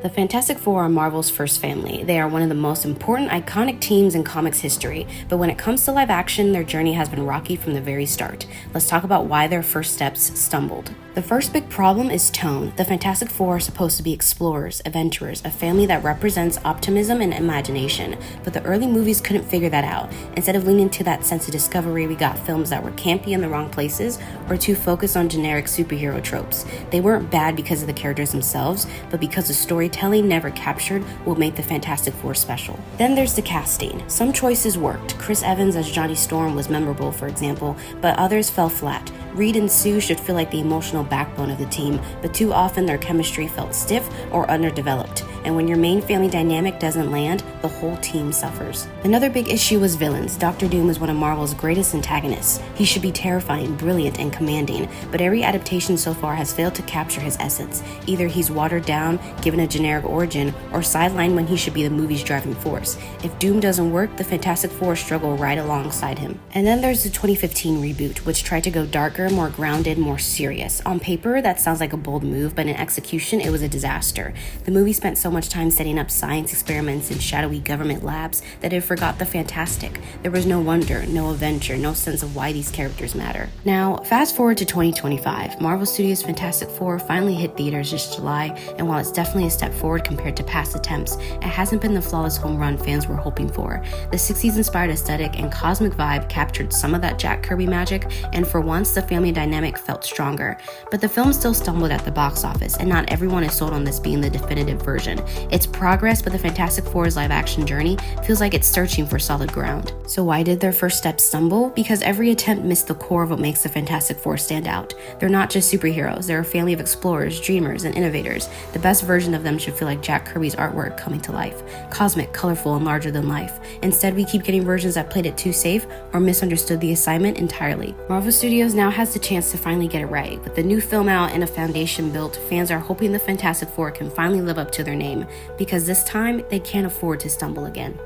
The Fantastic Four are Marvel's first family. They are one of the most important, iconic teams in comics history, but when it comes to live action, their journey has been rocky from the very start. Let's talk about why their first steps stumbled. The first big problem is tone. The Fantastic Four are supposed to be explorers, adventurers, a family that represents optimism and imagination, but the early movies couldn't figure that out. Instead of leaning to that sense of discovery, we got films that were campy in the wrong places or too focused on generic superhero tropes. They weren't bad because of the characters themselves, but because the storytelling never captured what made the Fantastic Four special. Then there's the casting. Some choices worked. Chris Evans as Johnny Storm was memorable, for example, but others fell flat. Reed and Sue should feel like the emotional backbone of the team, but too often their chemistry felt stiff or underdeveloped. And when your main family dynamic doesn't land, the whole team suffers. Another big issue was villains. Doctor Doom is one of Marvel's greatest antagonists. He should be terrifying, brilliant, and commanding, but every adaptation so far has failed to capture his essence. Either he's watered down, given a generic origin, or sidelined when he should be the movie's driving force. If Doom doesn't work, the Fantastic Four struggle right alongside him. And then there's the 2015 reboot, which tried to go darker, more grounded, more serious. On paper, that sounds like a bold move, but in execution, it was a disaster. The movie spent so much time setting up science experiments in shadowy government labs that it forgot the fantastic. There was no wonder, no adventure, no sense of why these characters matter. Now, fast forward to 2025. Marvel Studios' Fantastic Four finally hit theaters this July, and while it's definitely a step forward compared to past attempts, it hasn't been the flawless home run fans were hoping for. The 60s-inspired aesthetic and cosmic vibe captured some of that Jack Kirby magic, and for once, the family dynamic felt stronger. But the film still stumbled at the box office, and not everyone is sold on this being the definitive version. It's progress, but the Fantastic Four's live-action journey feels like it's searching for solid ground. So why did their first steps stumble? Because every attempt missed the core of what makes the Fantastic Four stand out. They're not just superheroes, they're a family of explorers, dreamers, and innovators. The best version of them should feel like Jack Kirby's artwork coming to life. Cosmic, colorful, and larger than life. Instead, we keep getting versions that played it too safe or misunderstood the assignment entirely. Marvel Studios now has the chance to finally get it right. With the new film out and a foundation built, fans are hoping the Fantastic Four can finally live up to their name, because this time, they can't afford to stumble again.